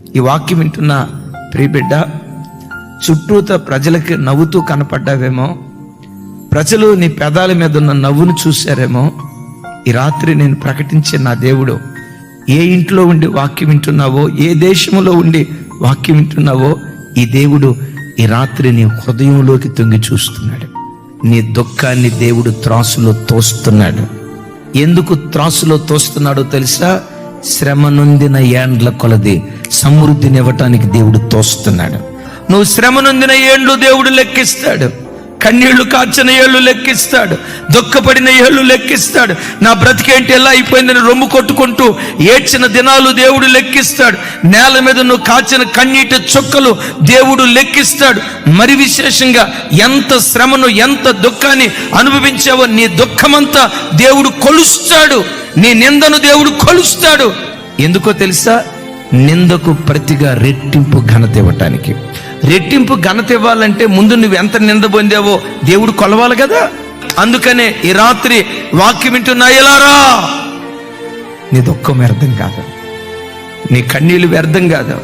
ఈ వాక్యం వింటున్న ప్రియబిడ్డ, చుట్టూత ప్రజలకి నవ్వుతూ కనపడ్డావేమో, ప్రజలు నీ పెదాల మీద ఉన్న నవ్వును చూశారేమో. ఈ రాత్రి నేను ప్రకటించే నా దేవుడు, ఏ ఇంట్లో ఉండి వాక్యం వింటున్నావో, ఏ దేశంలో ఉండి వాక్యం వింటున్నావో, ఈ దేవుడు ఈ రాత్రి నీ హృదయంలోకి తొంగి చూస్తున్నాడు. నీ దుఃఖాన్ని దేవుడు త్రాసులో తోస్తున్నాడు. ఎందుకు త్రాసులో తోస్తున్నాడో తెలుసా? శ్రమ నొందిన ఏండ్ల కొలది సమృద్ధినివ్వటానికి దేవుడు తోస్తున్నాడు. నువ్వు శ్రమ నొందిన ఏండ్లు దేవుడు లెక్కిస్తాడు. కన్నీళ్లు కార్చిన ఏళ్ళు లెక్కిస్తాడు. దుఃఖపడిన ఏళ్ళు లెక్కిస్తాడు. నా బ్రతికేంటి ఎలా అయిపోయిందని రొమ్ము కొట్టుకుంటూ ఏడ్చిన దినాలు దేవుడు లెక్కిస్తాడు. నేల మీద నువ్వు కాచిన కన్నీటి చుక్కలు దేవుడు లెక్కిస్తాడు. మరి విశేషంగా ఎంత శ్రమను, ఎంత దుఃఖాన్ని అనుభవించావో నీ దుఃఖమంతా దేవుడు కొలుస్తాడు. నీ నిందను దేవుడు కొలుస్తాడు. ఎందుకో తెలుసా? నిందకు ప్రతిగా రెట్టింపు ఘనత ఇవ్వటానికి. రెట్టింపు ఘనత ఇవ్వాలంటే ముందు నువ్వు ఎంత నింద పొందావో దేవుడు కొలవాలి కదా. అందుకనే ఈ రాత్రి వాక్యం వింటున్నా ఎలారా, నీ దుఃఖం వ్యర్థం కాదు, నీ కన్నీళ్ళు వ్యర్థం కాదు,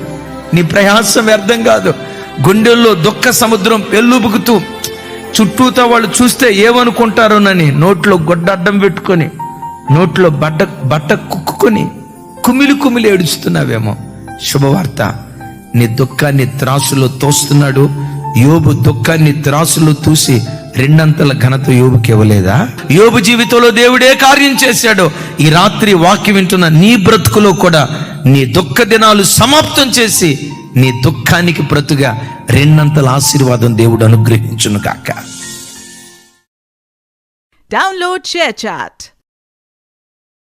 నీ ప్రయాసం వ్యర్థం కాదు. గుండెల్లో దుఃఖ సముద్రం పెళ్ళుబుకుతూ చుట్టూతో వాళ్ళు చూస్తే ఏమనుకుంటారోనని నోట్లో గొడ్డ అడ్డం పెట్టుకొని, నోట్లో బట్ట కుక్కుని కుమిలి కుమిలి ఏడుస్తున్నావేమో. శుభవార్త, నీ దుఃఖాన్ని త్రాసులో తోస్తున్నాడు. యోబు దుఃఖాన్ని త్రాసులో తూసి రెండంతల ఘనత యోబుకి ఇవ్వలేదా? యోబు జీవితంలో దేవుడే కార్యం చేశాడు. ఈ రాత్రి వాక్యం వింటున్న నీ బ్రతుకులో కూడా నీ దుఃఖ దినాలు సమాప్తం చేసి నీ దుఃఖానికి ప్రతుగా రెండంతల ఆశీర్వాదం దేవుడు అనుగ్రహించును గాక. Download ShareChat.